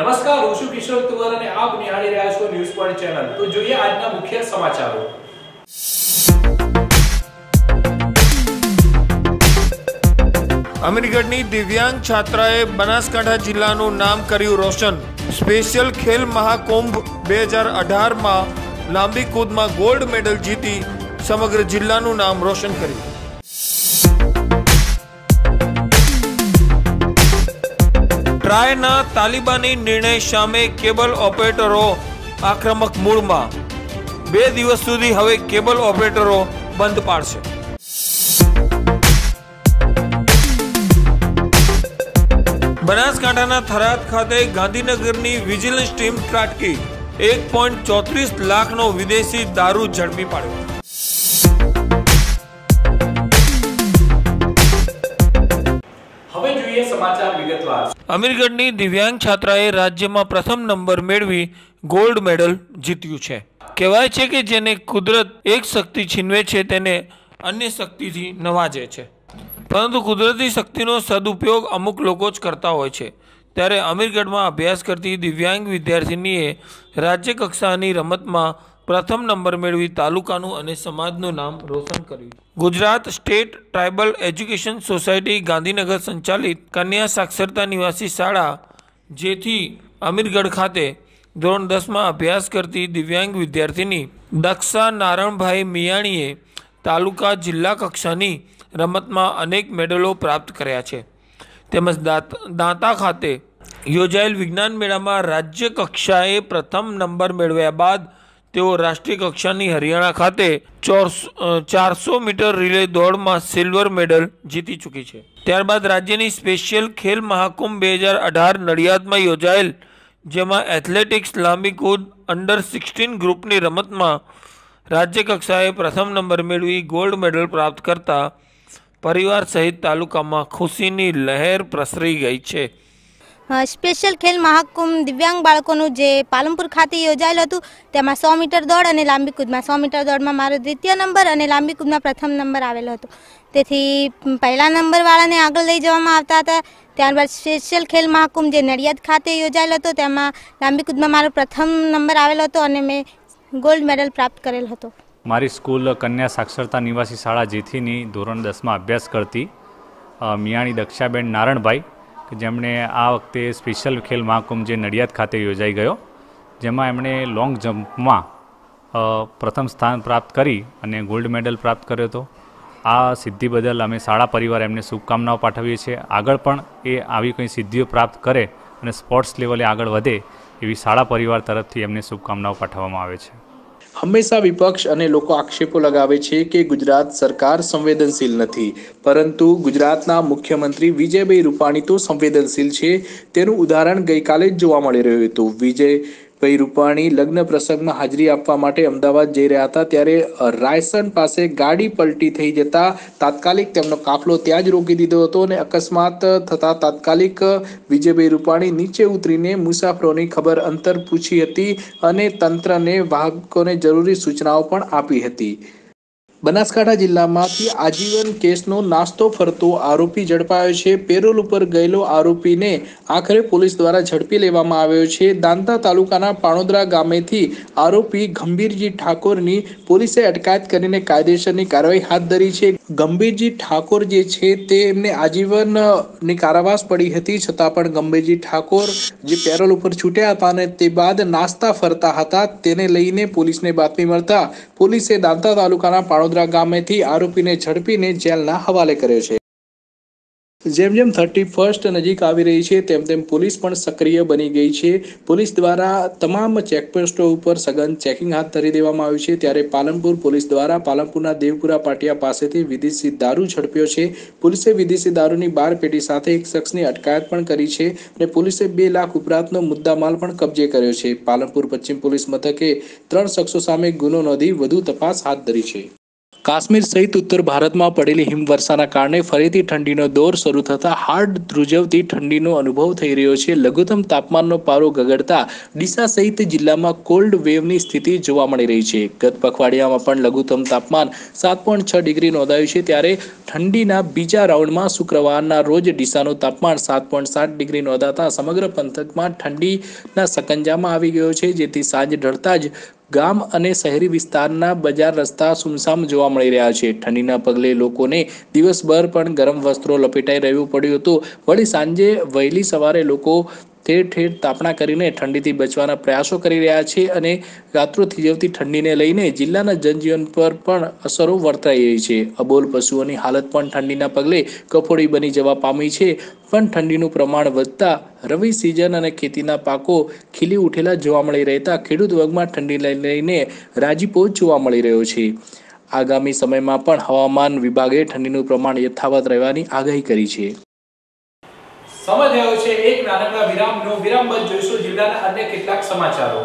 નમસ્કાર, હું છું કિશોર તુવર અને આપ નિહાળી રહ્યા છો ન્યૂઝ પોઈન્ટ ચેનલ। તો જોઈએ આજના મુખ્ય સમાચારો। અમીરગઢની દિવ્યાંગ છાત્રાએ બનાસકાંઠા જિલ્લાનું નામ કર્યું રોશન। સ્પેશિયલ ખેલ મહાકુંભ 2018માં લાંબી કૂદમાં ગોલ્ડ મેડલ જીતી સમગ્ર જિલ્લાનું નામ રોશન કર્યું। ટ્રાયના તાલિબાની નિર્ણય સામે કેબલ ઓપરેટરો આક્રમક મૂડમાં। 2 દિવસ સુધી હવે કેબલ ઓપરેટરો બંધ પાડશે। બનાસકાંઠાના થરાદ ખાતે ગાંધીનગરની વિજિલન્સ ટીમ ત્રાટકી। 1.34 લાખનો વિદેશી દારૂ ઝડપી પાડ્યો। હવે જોઈએ સમાચાર વિગતવાર। અમીરગઢની દિવ્યાંગ છાત્રાએ રાજ્યમાં પ્રથમ નંબર મેળવી ગોલ્ડ મેડલ જીત્યું છે। કહેવાય છે કે જેને કુદરત એક શક્તિ છીનવે છે તેને અન્ય શક્તિથી નવાજે છે, પરંતુ કુદરતી શક્તિનો સદુપયોગ અમુક લોકો જ કરતા હોય છે। ત્યારે અમીરગઢમાં અભ્યાસ કરતી દિવ્યાંગ વિદ્યાર્થીનીએ રાજ્ય કક્ષાની રમતમાં પ્રથમ નંબર મેળવી તાલુકાનું અને સમાજનું નામ રોશન કર્યું। Gujarat state tribal education society Gandhinagar સંચાલિત કન્યા સાક્ષરતા નિવાસી શાળા જેથી અમીરગઢ ખાતે ધોરણ 10માં અભ્યાસ કરતી દિવ્યાંગ વિદ્યાર્થીની દક્ષા નારણભાઈ મિયાણીએ તાલુકા જિલ્લા કક્ષાની રમતમાં અનેક મેડલો પ્રાપ્ત કર્યા છે, તેમજ દાંતા ખાતે યોજાયેલ વિજ્ઞાન મેળામાં રાજ્ય કક્ષાએ પ્રથમ નંબર મેળવ્યા બાદ તેઓ રાષ્ટ્રીય કક્ષાની હરિયાણા ખાતે 400 મીટર રિલે દોડમાં સિલ્વર મેડલ જીતી ચૂકી છે। ત્યારબાદ રાજ્યની સ્પેશિયલ ખેલ મહાકુંભ 2018 નડિયાદમાં યોજાયેલ, જેમાં એથ્લેટિક્સ લાંબી કૂદ અંડર 16 ગ્રુપની રમતમાં રાજ્ય કક્ષાએ પ્રથમ નંબર મેળવી ગોલ્ડ મેડલ પ્રાપ્ત કરતા પરિવાર સહિત તાલુકામાં ખુશીની લહેર પ્રસરી ગઈ છે। સ્પેશિયલ ખેલ મહાકુંભ દિવ્યાંગ બાળકોનું જે પાલનપુર ખાતે યોજાયેલું હતું તેમાં 100 મીટર દોડ અને લાંબી કૂદમાં 100 મીટર દોડમાં મારો દ્વિતીય નંબર અને લાંબી કૂદમાં પ્રથમ નંબર આવેલો હતો। તેથી પહેલા નંબરવાળાને આગળ લઈ જવામાં આવતા હતા। ત્યારબાદ સ્પેશિયલ ખેલ મહાકુંભ જે નડિયાદ ખાતે યોજાયેલો હતો તેમાં લાંબી કૂદમાં મારો પ્રથમ નંબર આવેલો હતો અને મેં ગોલ્ડ મેડલ પ્રાપ્ત કરેલ હતો। મારી સ્કૂલ કન્યા સાક્ષરતા નિવાસી શાળા જેથીની ધોરણ 10માં અભ્યાસ કરતી મિયાણી દક્ષાબેન નારણભાઈ, કે જેમણે આ વખતે સ્પેશિયલ ખેલ મહાકુંભ જે નડિયાદ ખાતે યોજાઈ ગયો, જેમાં એમણે લોંગ જમ્પમાં પ્રથમ સ્થાન પ્રાપ્ત કરી અને ગોલ્ડ મેડલ પ્રાપ્ત કર્યો હતો। આ સિદ્ધિ બદલ અમે શાળા પરિવાર એમને શુભકામનાઓ પાઠવીએ છીએ। આગળ પણ એ આવી કંઈ સિદ્ધિઓ પ્રાપ્ત કરે અને સ્પોર્ટ્સ લેવલે આગળ વધે એવી શાળા પરિવાર તરફથી એમને શુભકામનાઓ પાઠવવામાં આવે છે। હંમેશા વિપક્ષ અને લોકો આક્ષેપો લગાવે છે કે ગુજરાત સરકાર સંવેદનશીલ નથી, પરંતુ ગુજરાતના મુખ્યમંત્રી વિજયભાઈ રૂપાણી તો સંવેદનશીલ છે। તેનું ઉદાહરણ ગઈકાલે જ જોવા મળી રહ્યું હતું। વિજયભાઈ રૂપાણી લગ્ન પ્રસંગમાં હાજરી આપવા માટે અમદાવાદ જઈ રહ્યા હતા, ત્યારે રાયસન પાસે ગાડી પલટી થઈ જતા તાત્કાલિક તેમનો કાફલો ત્યાં જ રોકી દીધો હતો અને અકસ્માત થતા તાત્કાલિક વિજયભાઈ રૂપાણી નીચે ઉતરીને મુસાફરોની ખબર અંતર પૂછી હતી અને તંત્રને વાહકોને જરૂરી સૂચનાઓ પણ આપી હતી। બનાસકાંઠા જિલ્લામાંથી આજીવન કેસનો નાસ્તો ફરતો આરોપી ઝડપાયો છે। પેરોલ ઉપર ગયેલો આરોપીને આખરે પોલીસ દ્વારા ઝડપી લેવામાં આવ્યો છે। દાંતા તાલુકાના પાણોદરા ગામેથી આરોપી ગંભીરજી ઠાકોરની પોલીસે અટકાયત કરીને કાયદેસરની કાર્યવાહી હાથ ધરી છે। ગંભીરજી ઠાકોર જે છે તેમને આજીવનની કારાવાસ પડી હતી, છતાં પણ ગંભીરજી ઠાકોર જે પેરોલ ઉપર છૂટ્યા હતા અને તે બાદ નાસ્તા ફરતા હતા, તેને લઈને પોલીસને બાતમી મળતા પોલીસે દાંતા તાલુકાના પાણોદરા ગામેથી આરોપીને ઝડપીને જેલના હવાલે કર્યો છે। જેમ જેમ 31st નજીક આવી રહી છે તેમ તેમ પોલીસ પણ સક્રિય બની ગઈ છે। પોલીસ દ્વારા તમામ ચેકપોસ્ટો ઉપર સઘન ચેકિંગ હાથ ધરી દેવામાં આવ્યું છે। ત્યારે પાલનપુર પોલીસ દ્વારા પાલનપુરના દેવપુરા પાટિયા પાસેથી વિદેશી દારૂ ઝડપ્યો છે। પોલીસે વિદેશી દારૂની 12 પેટી સાથે એક શખ્સની અટકાયત પણ કરી છે અને પોલીસે 2 લાખ ઉપરાંતનો મુદ્દામાલ પણ કબજે કર્યો છે। પાલનપુર પશ્ચિમ પોલીસ મથકે 3 શખ્સો સામે ગુનો નોંધી વધુ તપાસ હાથ ધરી છે। કાશ્મીર સહિત ઉત્તર ભારતમાં પડેલી હિમવર્ષાના કારણે ફરીથી ઠંડીનો દોર શરૂ થતાં હાડ ધ્રુજવતી ઠંડીનો અનુભવ થઈ રહ્યો છે. લઘુત્તમ તાપમાનનો પારો ગગડતા ડીસા સહિત જિલ્લામાં કોલ્ડ વેવની સ્થિતિ જોવા મળી રહી છે. ગત પખવાડિયામાં પણ લઘુત્તમ તાપમાન 7.6 ડિગ્રી નોંધાયું છે, ત્યારે ઠંડીના બીજા રાઉન્ડમાં શુક્રવારના રોજ ડીસાનું તાપમાન 7.7 ડિગ્રી નોંધાતા સમગ્ર પંથકમાં ઠંડીના સકંજામાં આવી ગયો છે, જેથી સાંજ ઢળતા જ ગામ અને શહેરી વિસ્તારના બજાર રસ્તા સુમસામ જોવા મળી રહ્યા છે. ઠંડીના પગલે લોકોને દિવસભર પણ ગરમ વસ્ત્રો લપેટાઈ રહેવું પડ્યું હતું. વળી સાંજે વહેલી સવારે લોકો ઠેર ઠેર તાપણા કરીને ઠંડીથી બચવાના પ્રયાસો કરી રહ્યા છે અને રાત્રો થીજવતી ઠંડીને લઈને જિલ્લાના જનજીવન પર પણ અસરો વર્તાઈ રહી છે. અબોલ પશુઓની હાલત પણ ઠંડીના પગલે કફોડી બની જવા પામી છે. પણ ઠંડીનું પ્રમાણ વધતા રવિ સિઝન અને ખેતીના પાકો ખીલી ઉઠેલા જોવા મળી રહેતા ખેડૂત વર્ગમાં ઠંડી લઈને રાજીપો જોવા મળી રહ્યો છે. આગામી સમયમાં પણ હવામાન વિભાગે ઠંડીનું પ્રમાણ યથાવત રહેવાની આગાહી કરી છે. સમય થયો છે એક નાનકડા વિરામનો. વિરામ બાદ જોઈશું જિલ્લાના અન્ય કેટલાક સમાચારો.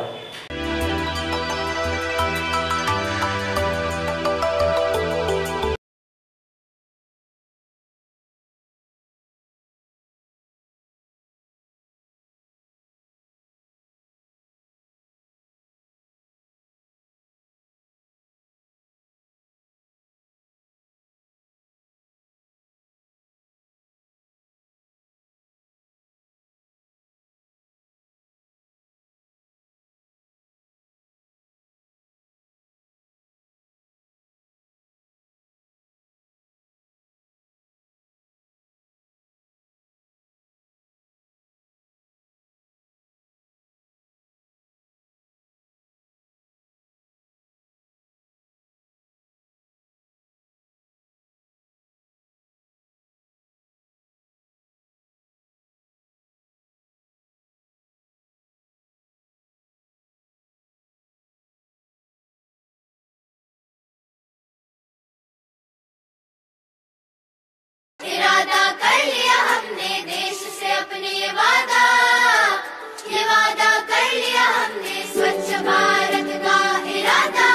इरादा कर लिया हमने देश से अपने ये वादा कर लिया हमने स्वच्छ भारत का इरादा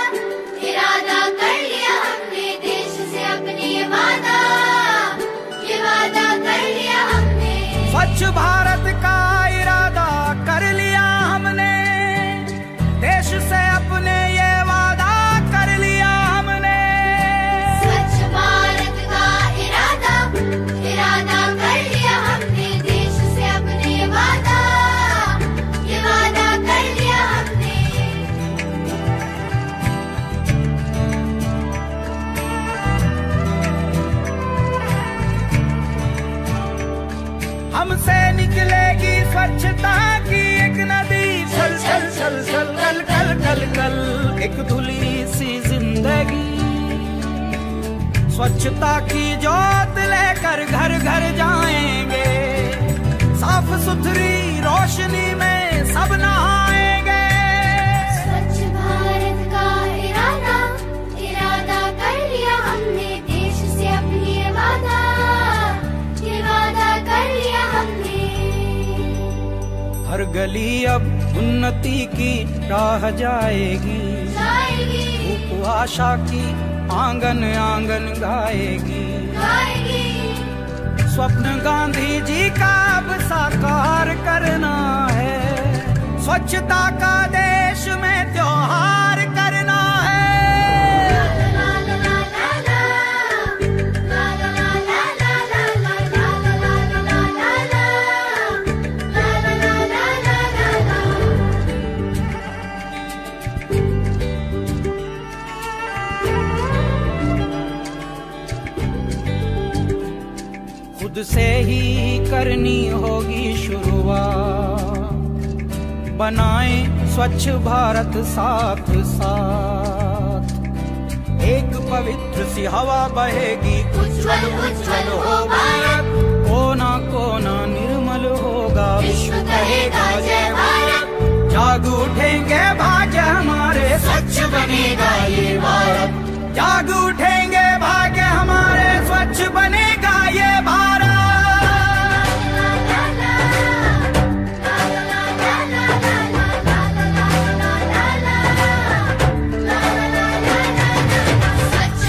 कर लिया हमने देश से अपने ये वादा कर लिया हमने स्वच्छ भारत का इरादा कर लिया हमने देश से अपने ये वादा कर लिया हमने स्वच्छ भारत का इरादा कर लिया हमने देश से अपने ये वादा कर लिया हमने हमसे निकलेगी स्वच्छता की एक नदी छल छल छल छल कल कल कल कल एक धुली सी जिंदगी स्वच्छता की जोत लेकर घर घर जाएंगे साफ सुथरी रोशनी में सब नहाएंगे स्वच्छ भारत का इरादा कर लिया हमने देश से अपनी ये वादा कर लिया हमने हर गली अब उन्नति की राह जाएगी धूप आशा की आंगन आंगन गाएगी स्वप्न गांधी जी का अब साकार करना है स्वच्छता का देश में त्योहार करना है खुद से ही करनी होगी शुरुआत बनाएं स्वच्छ भारत साथ साथ एक पवित्र सी हवा बहेगी उज्ज्वल उज्ज्वल हो भारत कोना कोना निर्मल होगा विश्व कहेगा जय भारत जाग उठेंगे भाग्य हमारे स्वच्छ बनेगा ये भारत जाग उठेंगे भाग्य हमारे स्वच्छ बनेगा ये भारत स्वच्छ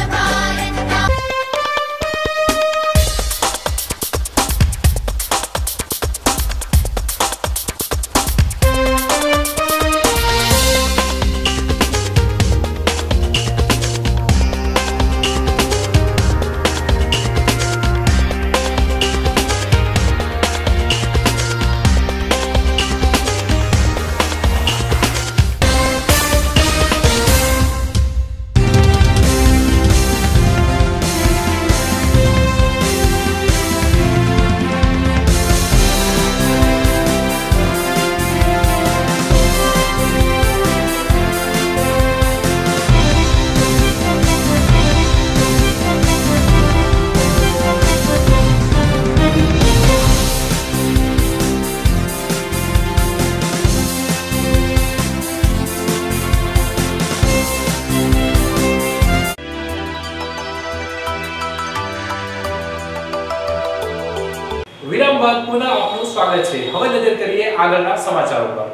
આવે છે. હવે નજર કરીએ આગળના સમાચારો પર.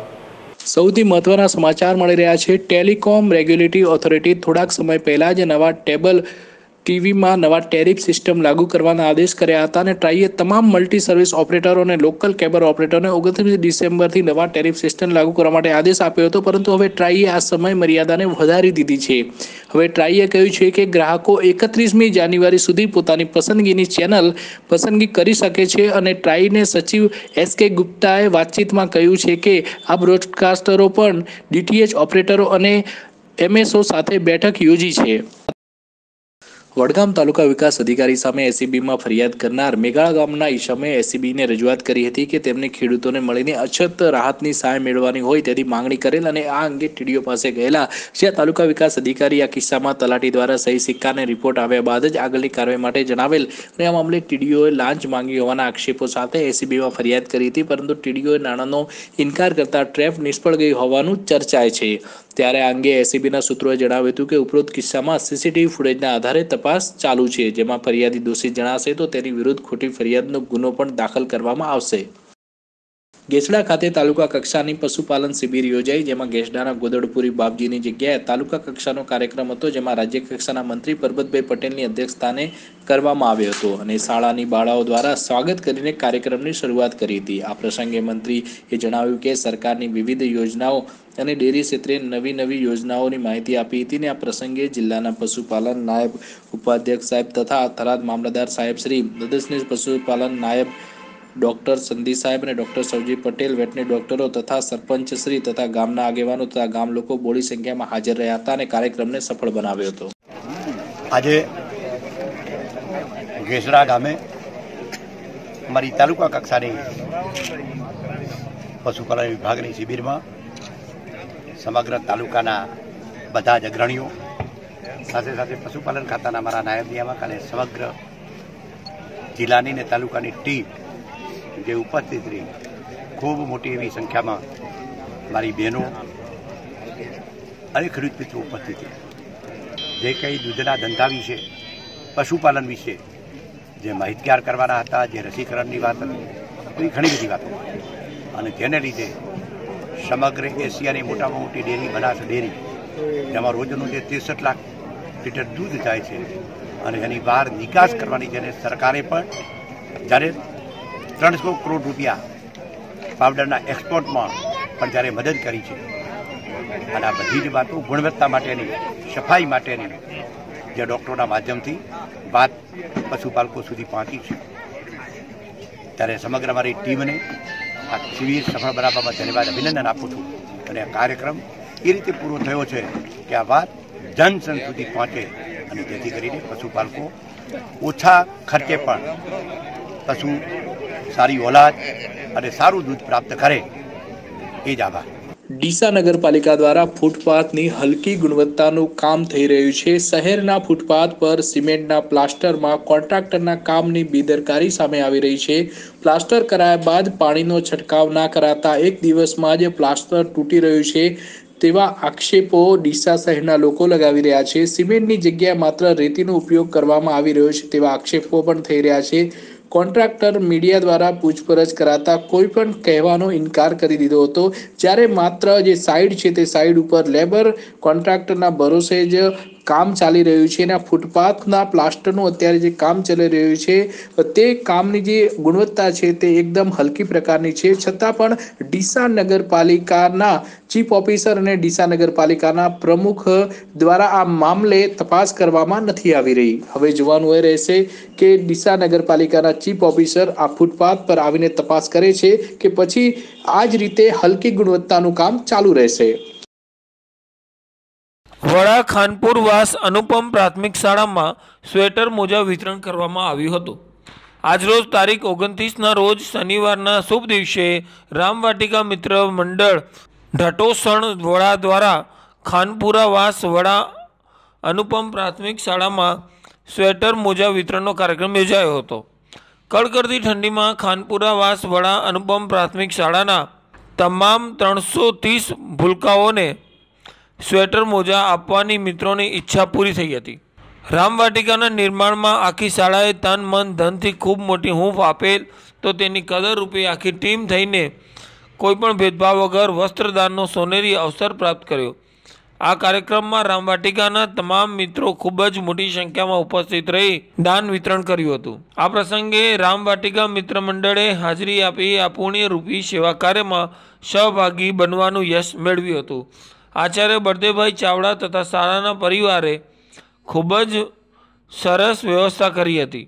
સૌથી મહત્વના સમાચાર મળી રહ્યા છે. ટેલિકોમ રેગ્યુલેટરી ઓથોરિટી થોડાક સમય પહેલા જ નવા ટેબલ ટીવીમાં નવા ટેરિફ સિસ્ટમ લાગુ કરવાના આદેશ કર્યા હતા અને ટ્રાઈએ તમામ મલ્ટી સર્વિસ ઓપરેટરો અને લોકલ કેબલ ઓપરેટરોને 29 ડિસેમ્બરથી નવા ટેરિફ સિસ્ટમ લાગુ કરવા માટે આદેશ આપ્યો હતો, પરંતુ હવે ટ્રાઈએ આ સમય મર્યાદાને વધારી દીધી છે. હવે ટ્રાઈએ કહ્યું છે કે ગ્રાહકો 31મી જાન્યુઆરી સુધી પોતાની પસંદગીની ચેનલ પસંદગી કરી શકે છે અને ટ્રાઈને સચિવ SK ગુપ્તાએ વાતચીતમાં કહ્યું છે કે આ બ્રોડકાસ્ટરો પણ DTH ઓપરેટરો અને MSO સાથે બેઠક યોજી છે. વડગામ તાલુકા વિકાસ અધિકારી સામે SEBમાં ફરિયાદ કરનાર મેઘાળા ગામના ઈસમે SEBને રજૂઆત કરી હતી કે તેમને ખેડૂતોને મળીને અછત રાહતની સહાય મેળવવાની હોય તેની માંગણી કરેલ અને આ અંગે TDO પાસે ગયેલા, જ્યાં તાલુકા વિકાસ અધિકારી આ કિસ્સામાં તલાટી દ્વારા સહી સિક્કાને રિપોર્ટ આવ્યા બાદ જ આગળની કાર્યવાહી માટે જણાવેલ અને આ મામલે TDOએ લાંચ માંગી હોવાના આક્ષેપો સાથે SEBમાં ફરિયાદ કરી હતી, પરંતુ TDOએ નાણાંનો ઇનકાર કરતા ટ્રેપ નિષ્ફળ ગઈ હોવાનું ચર્ચાય છે. ત્યારે આ અંગે SEBના સૂત્રોએ જણાવ્યું હતું કે ઉપરોક્ત કિસ્સામાં CCTV ફૂટેજના આધારે તપાસ ચાલુ છે, જેમાં ફરિયાદી દોષિત જણાશે તો તેની વિરુદ્ધ ખોટી ફરિયાદનો ગુનો પણ દાખલ કરવામાં આવશે. ગેસડા ખાતે તાલુકા કક્ષાની પશુપાલન શિબિર યોજાઈ, જેમાં ગેસડાના ગોદડપુરી બાપજીની જગ્યાએ તાલુકા કક્ષાનો કાર્યક્રમ હતો, જેમાં રાજ્ય કક્ષાના મંત્રી પરબતભાઈ પટેલની અધ્યક્ષસ્થાને કરવામાં આવ્યો હતો અને શાળાની બાળાઓ દ્વારા સ્વાગત કરીને કાર્યક્રમની શરૂઆત કરી હતી. આ પ્રસંગે મંત્રીએ જણાવ્યું કે સરકારની વિવિધ યોજનાઓ અને ડેરી ક્ષેત્રે નવી યોજનાઓની માહિતી આપી હતી અને આ પ્રસંગે જિલ્લાના પશુપાલન નાયબ ઉપાધ્યક્ષ સાહેબ તથા થરાદ મામલતદાર સાહેબ શ્રી, મદદનીશ પશુપાલન નાયબ ડોક્ટર સંદીપ સાહેબ અને ડોક્ટર સૌજી પટેલ, વેટનરી ડોક્ટરો તથા સરપંચ શ્રી તથા ગામના આગેવાનો તથા ગામ લોકો બોડી સંખ્યામાં હાજર રહ્યા હતા અને કાર્યક્રમને સફળ બનાવ્યો હતો. આજે ગેસડા ગામે અમારી તાલુકા કક્ષાની પશુપાલન વિભાગની શિબિરમાં સમગ્ર તાલુકાના બધા જ અગ્રણીઓ સાથે સાથે પશુપાલન ખાતાના અમારા નાયબ નિયામક અને સમગ્ર જિલ્લાની ને તાલુકાની ટીમ જે ઉપસ્થિત રહી, ખૂબ મોટી એવી સંખ્યામાં મારી બહેનો અને ખેડૂત મિત્રો ઉપસ્થિત રહી. જે કંઈ દૂધના ધંધા વિશે, પશુપાલન વિશે જે માહિતગાર કરવાના હતા, જે રસીકરણની વાત હતી, એવી ઘણી બધી વાતો અને તેને લીધે સમગ્ર એશિયાની મોટામાં મોટી ડેરી બનાસ ડેરી, જેમાં રોજનું જે 63 લાખ લીટર દૂધ જાય છે અને એની બહાર નિકાસ કરવાની છે. સરકારે પણ જ્યારે 300 કરોડ રૂપિયા પાવડરના એક્સપોર્ટમાં પણ જ્યારે મદદ કરી છે અને આ બધી જ વાતો ગુણવત્તા માટેની, સફાઈ માટેની જે ડૉક્ટરોના માધ્યમથી વાત પશુપાલકો સુધી પહોંચી છે, ત્યારે સમગ્ર મારી ટીમને આ શિબિર સફળ બનાવવામાં ધન્યવાદ અભિનંદન આપું છું. અને આ કાર્યક્રમ એ રીતે પૂરો થયો છે કે આ વાત જનજન સુધી પહોંચે અને જેથી કરીને પશુપાલકો ઓછા ખર્ચે પણ પશુ સારી ઓલાદ અને સારું દૂધ પ્રાપ્ત કરે, એ જ આભાર. ડીસા નગરપાલિકા દ્વારા ફૂટપાથની હલકી ગુણવત્તાનું કામ થઈ રહ્યું છે. શહેરના ફૂટપાથ પર સિમેન્ટના પ્લાસ્ટરમાં કોન્ટ્રાક્ટરના કામની બેદરકારી સામે આવી રહી છે. પ્લાસ્ટર કરાયા બાદ પાણીનો છંટકાવ ના કરાતા એક દિવસમાં જ પ્લાસ્ટર તૂટી રહ્યું છે તેવા આક્ષેપો ડીસા શહેરના લોકો લગાવી રહ્યા છે. સિમેન્ટની જગ્યાએ માત્ર રેતીનો ઉપયોગ કરવામાં આવી રહ્યો છે તેવા આક્ષેપો પણ થઈ રહ્યા છે. કોન્ટ્રાક્ટર મીડિયા દ્વારા પૂછપરછ કરાતા કોઈ પણ કહેવાનો ઇનકાર કરી દીધો હતો, જ્યારે માત્ર જે સાઇડ છે તે સાઇડ ઉપર લેબર કોન્ટ્રાક્ટરના ભરોસે જ કામ ચાલી રહ્યું છે અને આ ફૂટપાથના પ્લાસ્ટરનું અત્યારે જે કામ ચાલી રહ્યું છે તે કામની જે ગુણવત્તા છે તે એકદમ હલકી પ્રકારની છે. છતાં પણ ડીસા નગરપાલિકાના ચીફ ઓફિસર અને ડીસા નગરપાલિકાના પ્રમુખ દ્વારા આ મામલે તપાસ કરવામાં નથી આવી રહી. હવે જોવાનું એ રહેશે કે ડીસા નગરપાલિકાના ચીફ ઓફિસર આ ફૂટપાથ પર આવીને તપાસ કરે છે કે પછી આ જ રીતે હલકી ગુણવત્તાનું કામ ચાલુ રહેશે. વડા ખાનપુરવાસ અનુપમ પ્રાથમિક શાળામાં સ્વેટર મોજા વિતરણ કરવામાં આવ્યું હતું. આજરોજ તારીખ 29ના રોજ શનિવારના શુભ દિવસે રામવાટિકા મિત્ર મંડળ ઢટોસણ વડા દ્વારા ખાનપુરાવાસ વડા અનુપમ પ્રાથમિક શાળામાં સ્વેટર મોજા વિતરણનો કાર્યક્રમ યોજાયો હતો. કડકડતી ઠંડીમાં ખાનપુરાવાસ વડા અનુપમ પ્રાથમિક શાળાના તમામ 330 ભૂલકાઓને સ્વેટર મોજા આપવાની મિત્રોની ઈચ્છા પૂરી થઈ હતી. રામવાટિકાના નિર્માણમાં આખી શાળાએ તન મન ધનથી ખૂબ મોટી હૂંફ આપેલ તો તેની કદર રૂપે આખી ટીમ થઈને કોઈપણ ભેદભાવ વગર વસ્ત્રદાનનો સોનેરી અવસર પ્રાપ્ત કર્યો। આ કાર્યક્રમમાં રામવાટિકાના તમામ મિત્રો ખૂબ જ મોટી સંખ્યામાં ઉપસ્થિત રહી દાન વિતરણ કર્યું હતું। આ પ્રસંગે રામવાટિકા મિત્ર મંડળે હાજરી આપી આ પુણ્યરૂપી સેવા કાર્યમાં સહભાગી બનવાનું યશ મેળવ્યું હતું। આચાર્ય બળદેવભાઈ ચાવડા તથા શાળાના પરિવારે ખૂબ જ સરસ વ્યવસ્થા કરી હતી।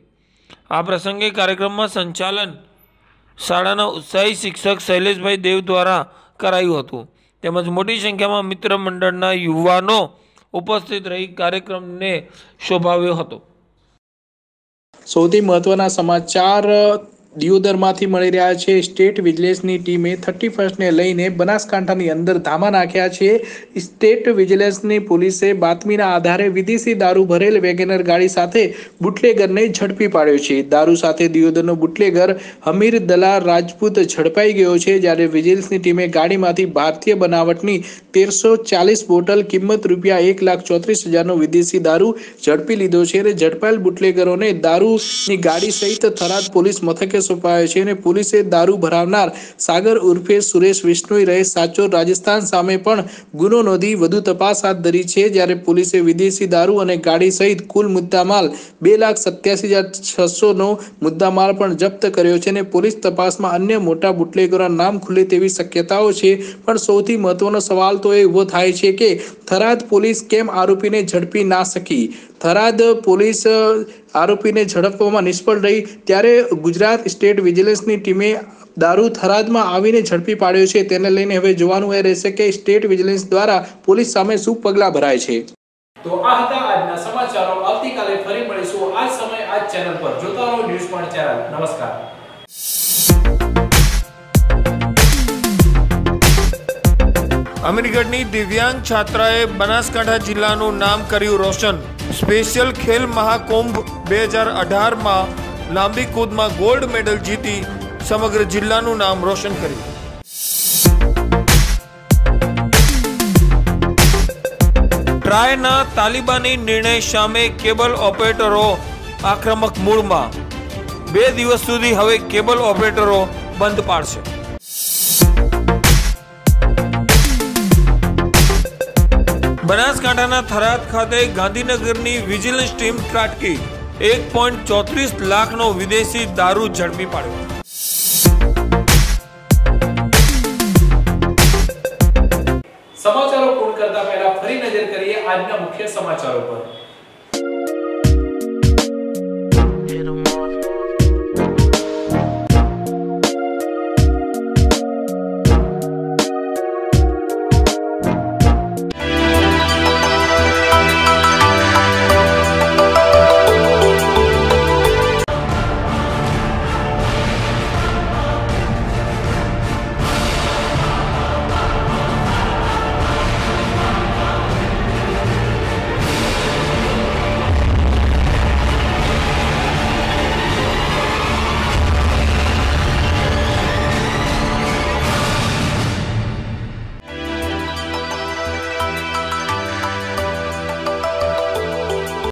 આ પ્રસંગે કાર્યક્રમમાં સંચાલન શાળાના ઉત્સાહી શિક્ષક શૈલેષભાઈ દેવ દ્વારા કરાયું હતું તેમજ મોટી સંખ્યામાં મિત્ર મંડળના યુવાનો ઉપસ્થિત રહી કાર્યક્રમને શોભાવ્યો હતો। સૌથી મહત્વના સમાચાર દિયોદરમાંથી મળી રહ્યા છે। સ્ટેટ વિજિલન્સની ટીમે 31ને લઈને બનાસકાંઠાની અંદર ધામા નાખ્યા છે। સ્ટેટ વિજિલન્સની પોલીસે બાતમીના આધારે વિદેશી દારૂ ભરેલ વેગેનર ગાડી સાથે બુટલેગરને ઝડપી પાડ્યો છે। દારૂ સાથે દિયોદરનો બુટલેગર હમીર દલાલ રાજપૂત ઝડપાઈ ગયો છે, જ્યારે વિજિલન્સની ટીમે ગાડીમાંથી ભારતીય બનાવટની 1340 બોટલ કિંમત રૂપિયા 1,34,000નો વિદેશી દારૂ ઝડપી લીધો છે અને ઝડપાયેલ બુટલેગરોને દારૂની ગાડી સહિત થરાદ પોલીસ મથકે સોંપાયો છે અને પોલીસે દારૂ ભરાવનાર સાગર ઉર્ફે સુરેશ વિષ્ણોઈ રહે સાચોર રાજસ્થાન સામે પણ ગુનો નોંધી વધુ તપાસ હાથ ધરી છે। જ્યારે પોલીસે વિદેશી દારૂ અને ગાડી સહિત કુલ મુદ્દામાલ 2,87,600નો મુદ્દામાલ પણ જપ્ત કર્યો છે અને પોલીસ તપાસમાં અન્ય મોટા બુટલેગરોના નામ ખુલે તેવી શક્યતાઓ છે। પણ સૌથી મહત્વનો સવાલ તો એ ઊભો થાય છે કે થરાદ પોલીસ કેમ આરોપીને ઝડપી ના શકી। થરાદ પોલીસ આરોપીને ઝડપવામાં નિષ્ફળ રહી, ત્યારે ગુજરાત સ્ટેટ વિજિલન્સની ટીમે દારૂ થરાદમાં આવીને ઝડપી પાડ્યો છે। તેને લઈને હવે જોવાનું એ રહેશે કે સ્ટેટ વિજિલન્સ દ્વારા પોલીસ સામે શું પગલાં ભરાય છે। તો આ હતા આજના સમાચારો। આવતીકાલે ફરી મળીશું આ જ સમય આ જ ચેનલ પર। જોતા રહો ન્યૂઝ પોઈન્ટ ચેનલ। નમસ્કાર। અમીરગઢની દિવ્યાંગ છાત્રાએ બનાસકાંઠા જિલ્લાનું નામ કર્યું રોશન। સ્પેશિયલ ખેલ મહાકુંભ 2018માં લાંબી કૂદમાં ગોલ્ડ મેડલ જીતી સમગ્ર જિલ્લાનું નામ રોશન કર્યું। ટ્રાયના તાલિબાની નિર્ણય સામે કેબલ ઓપરેટરો આક્રમક મૂડમાં। 2 દિવસ સુધી હવે કેબલ ઓપરેટરો બંધ પાડશે। બનાસકાંઠાના થરાદ ખાતે ગાંધીનગરની વિજિલન્સ ટીમ ત્રાટકી 1.34 લાખનો વિદેશી દારૂ ઝડપી પાડ્યો। સમાચારો પૂર્ણ કરતા પહેલા ફરી નજર કરીએ આજના મુખ્ય સમાચારો પર।